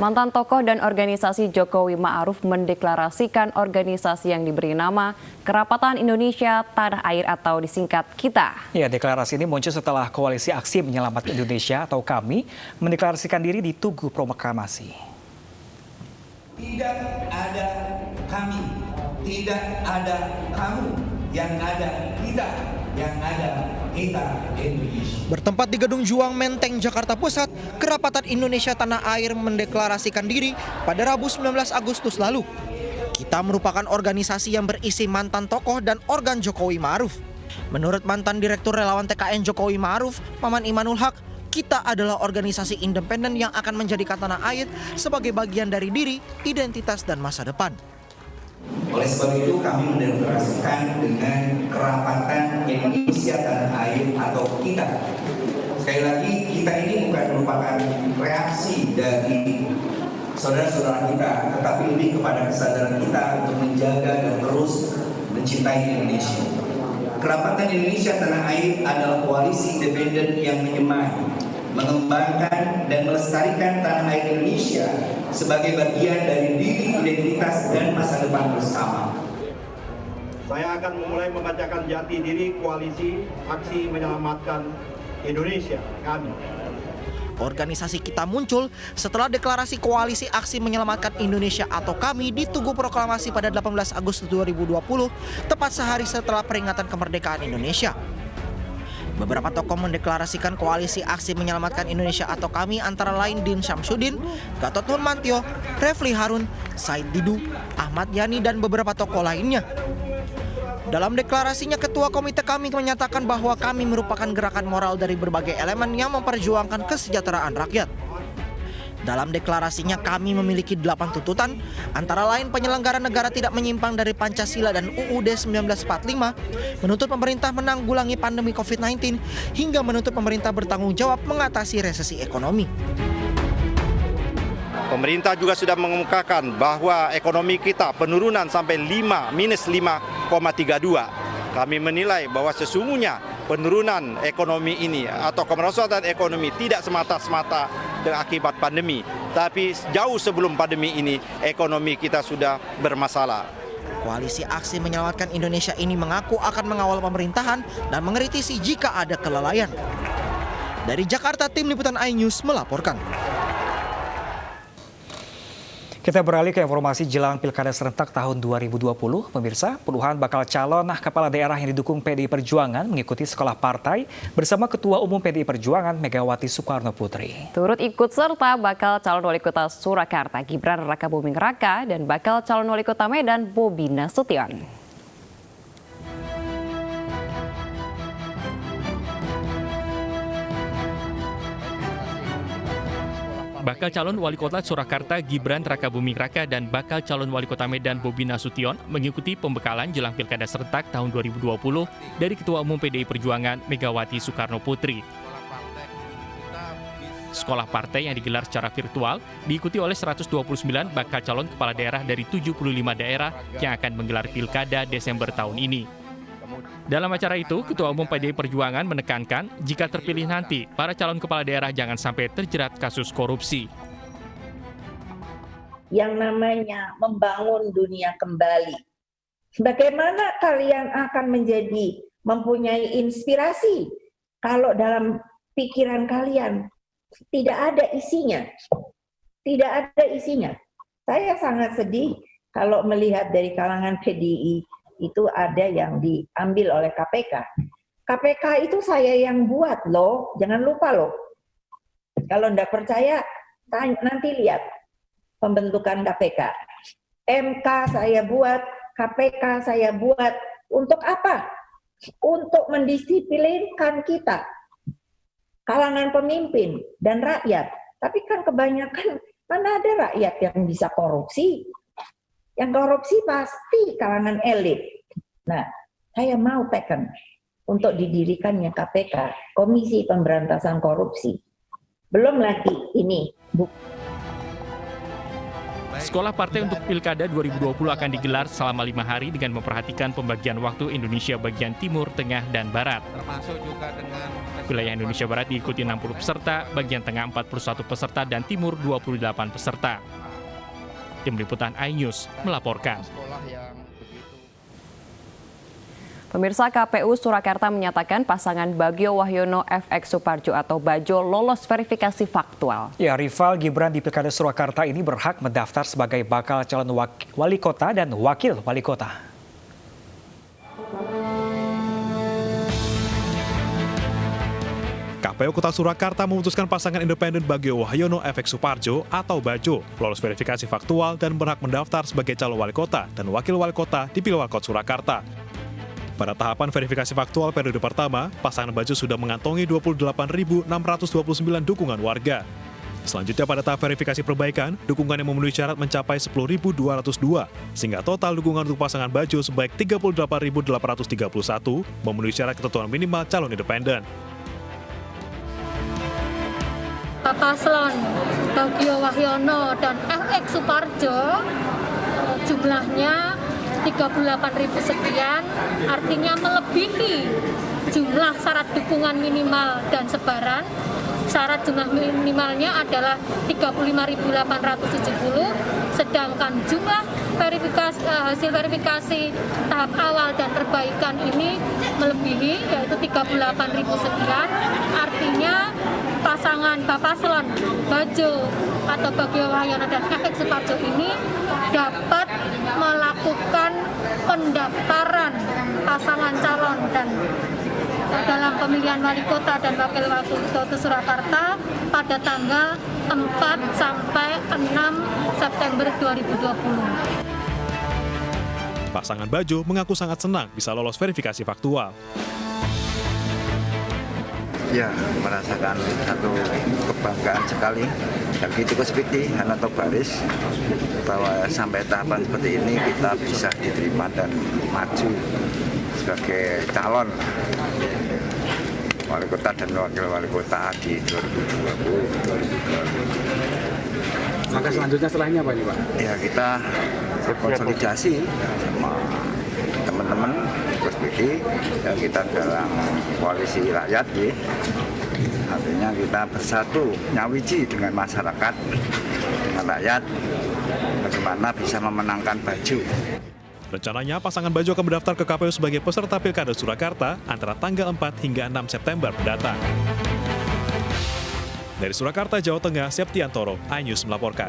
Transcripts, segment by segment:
Mantan tokoh dan organisasi Jokowi Ma'ruf mendeklarasikan organisasi yang diberi nama Kerapatan Indonesia Tanah Air atau disingkat KITA. Ya, deklarasi ini muncul setelah Koalisi Aksi Menyelamatkan Indonesia atau KAMI mendeklarasikan diri di Tugu Proklamasi. Tidak ada kami, tidak ada kamu, yang ada kita, yang ada kita Indonesia. Bertempat di Gedung Juang Menteng, Jakarta Pusat, Kerapatan Indonesia Tanah Air mendeklarasikan diri pada Rabu 19 Agustus lalu. KITA merupakan organisasi yang berisi mantan tokoh dan organ Jokowi Ma'ruf. Menurut mantan Direktur Relawan TKN Jokowi Ma'ruf, Maman Imanul Haq, KITA adalah organisasi independen yang akan menjadikan Tanah Air sebagai bagian dari diri, identitas, dan masa depan. Oleh sebab itu kami mendeklarasikan dengan Kerapatan Indonesia Tanah Air atau KITA. Sekali lagi, kita ini bukan merupakan reaksi dari saudara-saudara kita, tetapi lebih kepada kesadaran kita untuk menjaga dan terus mencintai Indonesia. Kerapatan Indonesia Tanah Air adalah koalisi independen yang menyemai, mengembangkan dan melestarikan tanah air Indonesia sebagai bagian dari diri, identitas, dan masa depan bersama. Saya akan memulai membacakan jati diri Koalisi Aksi Menyelamatkan Indonesia, kami. Organisasi KITA muncul setelah deklarasi Koalisi Aksi Menyelamatkan Indonesia atau KAMI di Tugu Proklamasi pada 18 Agustus 2020, tepat sehari setelah peringatan kemerdekaan Indonesia. Beberapa tokoh mendeklarasikan Koalisi Aksi Menyelamatkan Indonesia atau KAMI antara lain Din Syamsuddin, Gatot Nurmantio, Refli Harun, Said Didu, Ahmad Yani, dan beberapa tokoh lainnya. Dalam deklarasinya, Ketua Komite KAMI menyatakan bahwa KAMI merupakan gerakan moral dari berbagai elemen yang memperjuangkan kesejahteraan rakyat. Dalam deklarasinya, KAMI memiliki 8 tuntutan, antara lain penyelenggara negara tidak menyimpang dari Pancasila dan UUD 1945, menuntut pemerintah menanggulangi pandemi COVID-19, hingga menuntut pemerintah bertanggung jawab mengatasi resesi ekonomi. Pemerintah juga sudah mengemukakan bahwa ekonomi kita penurunan sampai minus 5,32. Kami menilai bahwa sesungguhnya penurunan ekonomi ini atau kemerosotan ekonomi tidak semata-mata akibat pandemi, tapi jauh sebelum pandemi ini ekonomi kita sudah bermasalah. Koalisi Aksi Menyelamatkan Indonesia ini mengaku akan mengawal pemerintahan dan mengkritisi jika ada kelalaian. Dari Jakarta, tim liputan iNews melaporkan. Kita beralih ke informasi jelang Pilkada serentak tahun 2020. Pemirsa, puluhan bakal calon kepala daerah yang didukung PDI Perjuangan mengikuti sekolah partai bersama Ketua Umum PDI Perjuangan Megawati Soekarno Putri. Turut ikut serta bakal calon wali kota Surakarta Gibran Rakabuming Raka dan bakal calon wali kota Medan Bobi Nasution. Bakal calon wali kota Surakarta Gibran Rakabuming Raka dan bakal calon wali kota Medan Bobi Nasution mengikuti pembekalan jelang Pilkada serentak tahun 2020 dari Ketua Umum PDI Perjuangan Megawati Soekarno Putri. Sekolah partai yang digelar secara virtual diikuti oleh 129 bakal calon kepala daerah dari 75 daerah yang akan menggelar Pilkada Desember tahun ini. Dalam acara itu, Ketua Umum PDI Perjuangan menekankan jika terpilih nanti, para calon kepala daerah jangan sampai terjerat kasus korupsi. Yang namanya membangun dunia kembali. Bagaimana kalian akan mempunyai inspirasi kalau dalam pikiran kalian tidak ada isinya? Tidak ada isinya. Saya sangat sedih kalau melihat dari kalangan PDI itu ada yang diambil oleh KPK. KPK itu saya yang buat loh, jangan lupa loh. Kalau enggak percaya, nanti lihat pembentukan KPK. MK saya buat, KPK saya buat. Untuk apa? Untuk mendisiplinkan kita, kalangan pemimpin dan rakyat. Tapi kan kebanyakan, mana ada rakyat yang bisa korupsi? Yang korupsi pasti kalangan elit. Nah, saya mau teken untuk didirikannya KPK, Komisi Pemberantasan Korupsi. Belum lagi ini, Sekolah partai untuk Pilkada 2020 akan digelar selama 5 hari dengan memperhatikan pembagian waktu Indonesia bagian Timur, Tengah, dan Barat. Wilayah Indonesia Barat diikuti 60 peserta, bagian Tengah 41 peserta, dan Timur 28 peserta. Tim Liputan iNews melaporkan. Pemirsa, KPU Surakarta menyatakan pasangan Bagio Wahyono FX Suparjo atau Bajo lolos verifikasi faktual. Ya, rival Gibran di Pilkada Surakarta ini berhak mendaftar sebagai bakal calon wali kota dan wakil wali kota. KPU Kota Surakarta memutuskan pasangan independen Bagio Wahyono FX Suparjo atau Bajo lolos verifikasi faktual dan berhak mendaftar sebagai calon wali kota dan wakil wali kota di Pilwalkot Surakarta. Pada tahapan verifikasi faktual periode pertama, pasangan Bajo sudah mengantongi 28.629 dukungan warga. Selanjutnya pada tahap verifikasi perbaikan, dukungan yang memenuhi syarat mencapai 10.202, sehingga total dukungan untuk pasangan Bajo sebaik 38.831 memenuhi syarat ketentuan minimal calon independen. Paslon Bagio Wahyono dan FX Suparjo jumlahnya 38.000 sekian, artinya melebihi jumlah syarat dukungan minimal dan sebaran. Syarat jumlah minimalnya adalah 35.870, sedangkan jumlah hasil verifikasi tahap awal dan perbaikan ini melebihi, yaitu 38.000 sekian, artinya pasangan Paslon Bajo atau Bagio Wahyono dan FX Suparjo ini dapat melakukan pendaftaran pasangan calon dan dalam pemilihan wali kota dan wakil wali kota Surakarta pada tanggal 4 sampai 6 September 2020. Pasangan Bajo mengaku sangat senang bisa lolos verifikasi faktual. Ya, merasakan satu kebanggaan sekali bagi Tugas PD Hanato Baris bahwa sampai tahapan seperti ini kita bisa diterima dan maju sebagai calon wali kota dan wakil wali kota di 2020. Maka selanjutnya setelahnya apa ini, Pak? Ya, kita berkonsolidasi sama teman-teman Tugas PD dan kita dalam koalisi rakyat ya. Artinya kita bersatu nyawiji dengan masyarakat, dengan rakyat, bagaimana bisa memenangkan Bajo. Rencananya pasangan Bajo akan mendaftar ke KPU sebagai peserta Pilkada Surakarta antara tanggal 4 hingga 6 September mendatang. Dari Surakarta, Jawa Tengah, Septiantoro, iNews melaporkan.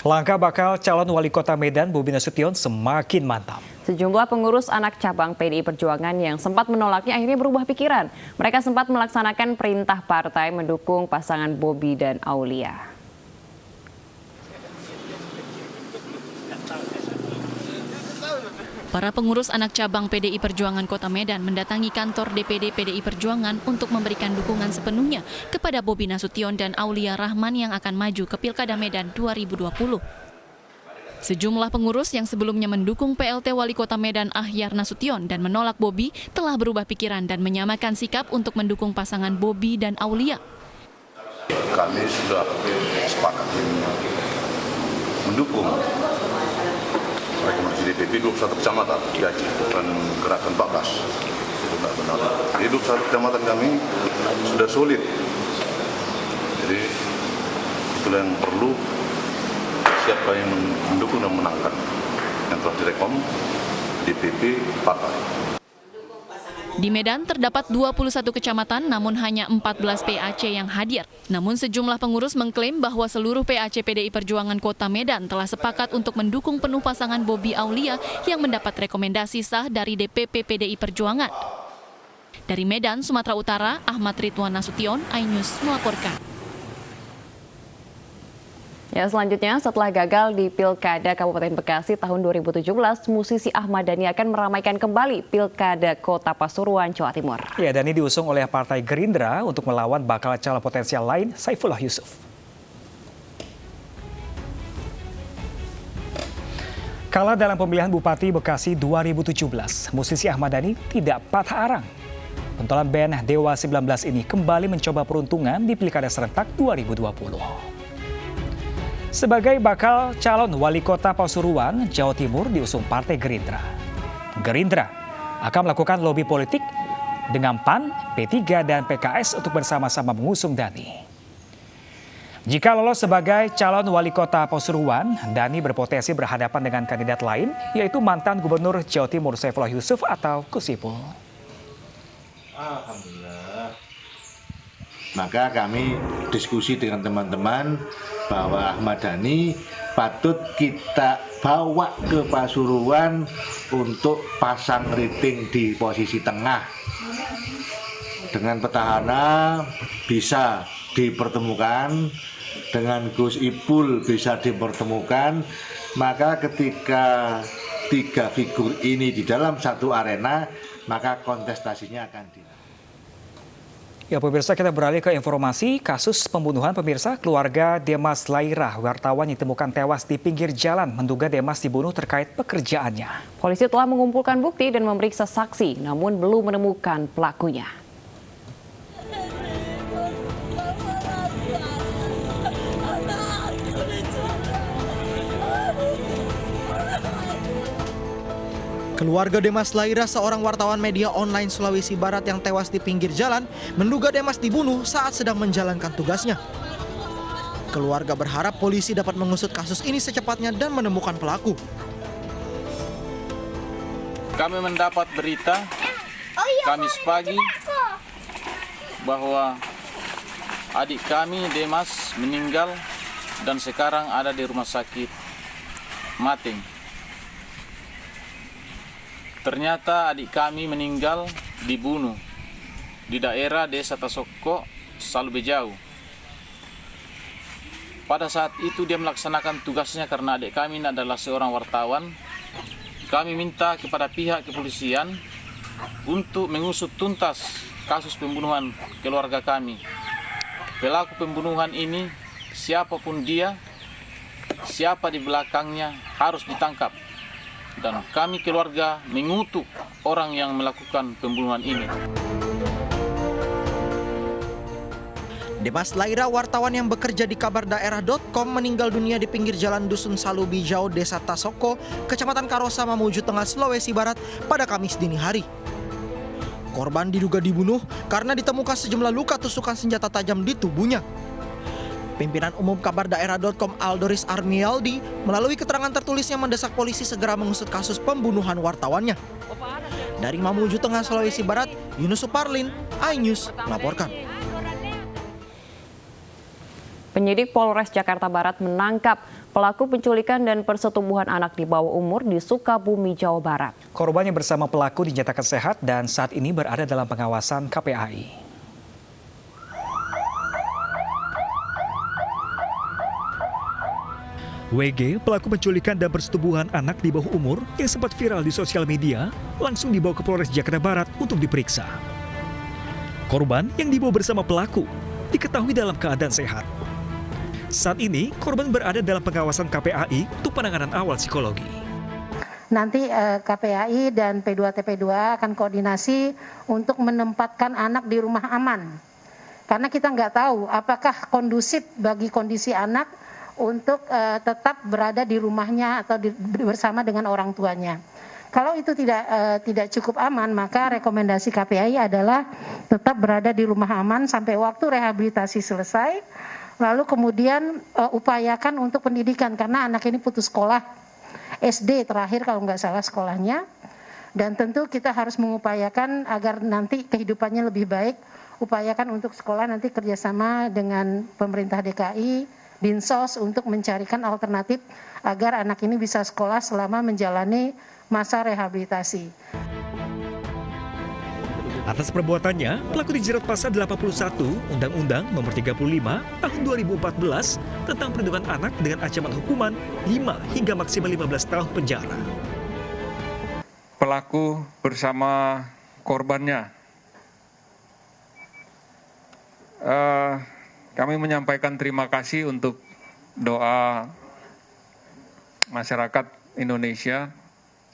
Langkah bakal calon wali kota Medan Bobi Nasution semakin mantap. Sejumlah pengurus anak cabang PDI Perjuangan yang sempat menolaknya akhirnya berubah pikiran. Mereka sempat melaksanakan perintah partai mendukung pasangan Bobi dan Aulia. Para pengurus anak cabang PDI Perjuangan Kota Medan mendatangi kantor DPD PDI Perjuangan untuk memberikan dukungan sepenuhnya kepada Bobi Nasution dan Aulia Rahman yang akan maju ke Pilkada Medan 2020. Sejumlah pengurus yang sebelumnya mendukung PLT Wali Kota Medan Ahyar Nasution dan menolak Bobi telah berubah pikiran dan menyamakan sikap untuk mendukung pasangan Bobi dan Aulia. Kami sudah sepakat mendukung rekomendasi DPP 21 kecamatan dan gerakan 14. Benar-benar. Di 21 kecamatan kami sudah solid. Jadi itulah yang perlu, siapa yang mendukung dan menangkan. Yang telah direkom DPP partai. Di Medan terdapat 21 kecamatan namun hanya 14 PAC yang hadir. Namun sejumlah pengurus mengklaim bahwa seluruh PAC PDI Perjuangan Kota Medan telah sepakat untuk mendukung penuh pasangan Bobi Aulia yang mendapat rekomendasi sah dari DPP PDI Perjuangan. Dari Medan, Sumatera Utara, Ahmad Ridwan Nasution, iNews melaporkan. Ya, selanjutnya setelah gagal di Pilkada Kabupaten Bekasi tahun 2017, musisi Ahmad Dhani akan meramaikan kembali Pilkada Kota Pasuruan, Jawa Timur. Ya, Dhani diusung oleh Partai Gerindra untuk melawan bakal calon potensial lain, Saifullah Yusuf. Kalah dalam pemilihan Bupati Bekasi 2017, musisi Ahmad Dhani tidak patah arang. Pentolan band Dewa 19 ini kembali mencoba peruntungan di Pilkada serentak 2020. Sebagai bakal calon wali kota Pasuruan, Jawa Timur diusung Partai Gerindra. Gerindra akan melakukan lobi politik dengan PAN, P3, dan PKS untuk bersama-sama mengusung Dani. Jika lolos sebagai calon wali kota Pasuruan, Dani berpotensi berhadapan dengan kandidat lain, yaitu mantan Gubernur Jawa Timur Saifullah Yusuf atau Gus Ipul. Alhamdulillah. Maka kami diskusi dengan teman-teman bahwa Ahmad Dhani patut kita bawa ke Pasuruan untuk pasang rating di posisi tengah. Dengan petahana bisa dipertemukan, dengan Gus Ipul bisa dipertemukan, maka ketika tiga figur ini di dalam satu arena, maka kontestasinya akan dilakukan. Ya pemirsa, kita beralih ke informasi kasus pembunuhan pemirsa. Keluarga Demas Lairah, wartawan yang ditemukan tewas di pinggir jalan, menduga Demas dibunuh terkait pekerjaannya. Polisi telah mengumpulkan bukti dan memeriksa saksi, namun belum menemukan pelakunya. Keluarga Demas Lairah, seorang wartawan media online Sulawesi Barat yang tewas di pinggir jalan, menduga Demas dibunuh saat sedang menjalankan tugasnya. Keluarga berharap polisi dapat mengusut kasus ini secepatnya dan menemukan pelaku. Kami mendapat berita Kamis pagi bahwa adik kami Demas meninggal dan sekarang ada di rumah sakit Mating. Ternyata adik kami meninggal dibunuh di daerah Desa Tasoko, Salubejau. Pada saat itu dia melaksanakan tugasnya karena adik kami adalah seorang wartawan. Kami minta kepada pihak kepolisian untuk mengusut tuntas kasus pembunuhan keluarga kami. Pelaku pembunuhan ini, siapapun dia, siapa di belakangnya harus ditangkap. Dan kami keluarga mengutuk orang yang melakukan pembunuhan ini. Demas Lairah, wartawan yang bekerja di kabardaerah.com, meninggal dunia di pinggir jalan Dusun Salubijau, Desa Tasoko, Kecamatan Karosa, Mamuju Tengah, Sulawesi Barat pada Kamis dini hari. Korban diduga dibunuh karena ditemukan sejumlah luka tusukan senjata tajam di tubuhnya. Pimpinan Umum kabardaerah.com Aldoris Armialdi melalui keterangan tertulisnya mendesak polisi segera mengusut kasus pembunuhan wartawannya. Dari Mamuju Tengah, Sulawesi Barat, Yunus Suparlin, iNews melaporkan. Penyidik Polres Jakarta Barat menangkap pelaku penculikan dan persetubuhan anak di bawah umur di Sukabumi, Jawa Barat. Korban yang bersama pelaku dinyatakan sehat dan saat ini berada dalam pengawasan KPAI. WG, pelaku penculikan dan persetubuhan anak di bawah umur yang sempat viral di sosial media, langsung dibawa ke Polres Jakarta Barat untuk diperiksa. Korban yang dibawa bersama pelaku diketahui dalam keadaan sehat. Saat ini, korban berada dalam pengawasan KPAI untuk penanganan awal psikologi. Nanti KPAI dan P2TP2 akan koordinasi untuk menempatkan anak di rumah aman. Karena kita nggak tahu apakah kondusif bagi kondisi anak untuk tetap berada di rumahnya atau bersama dengan orang tuanya. Kalau itu tidak cukup aman, maka rekomendasi KPAI adalah tetap berada di rumah aman sampai waktu rehabilitasi selesai. Lalu kemudian upayakan untuk pendidikan karena anak ini putus sekolah SD terakhir kalau nggak salah sekolahnya. Dan tentu kita harus mengupayakan agar nanti kehidupannya lebih baik. Upayakan untuk sekolah nanti kerjasama dengan pemerintah DKI, Dinsos untuk mencarikan alternatif agar anak ini bisa sekolah selama menjalani masa rehabilitasi. Atas perbuatannya, pelaku dijerat pasal 81 Undang-Undang Nomor 35 Tahun 2014 tentang perlindungan anak dengan ancaman hukuman 5 hingga maksimal 15 tahun penjara. Pelaku bersama korbannya. Kami menyampaikan terima kasih untuk doa masyarakat Indonesia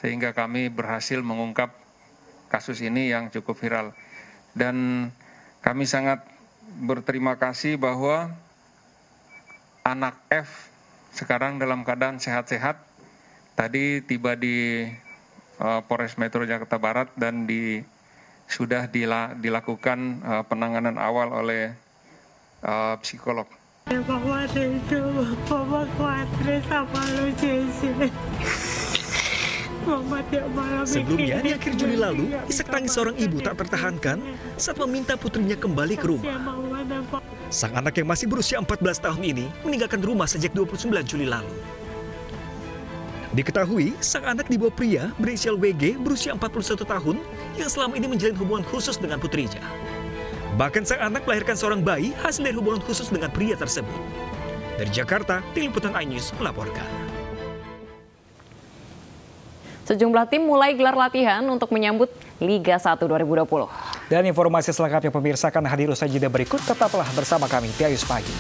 sehingga kami berhasil mengungkap kasus ini yang cukup viral. Dan kami sangat berterima kasih bahwa anak F sekarang dalam keadaan sehat-sehat. Tadi tiba di Polres Metro Jakarta Barat dan sudah dilakukan penanganan awal oleh psikolog. Sebelumnya, di akhir Juli lalu, isak tangis seorang ibu tak tertahankan saat meminta putrinya kembali ke rumah. Sang anak yang masih berusia 14 tahun ini meninggalkan rumah sejak 29 Juli lalu. Diketahui, sang anak dibawa pria berinisial WG berusia 41 tahun yang selama ini menjalin hubungan khusus dengan putrinya. Bahkan sang anak melahirkan seorang bayi hasil dari hubungan khusus dengan pria tersebut. Dari Jakarta, Tim Liputan iNews melaporkan. Sejumlah tim mulai gelar latihan untuk menyambut Liga 1 2020. Dan informasi selengkapnya pemirsa akan hadir usai jeda berikut. Tetaplah bersama kami di Ayus Pagi.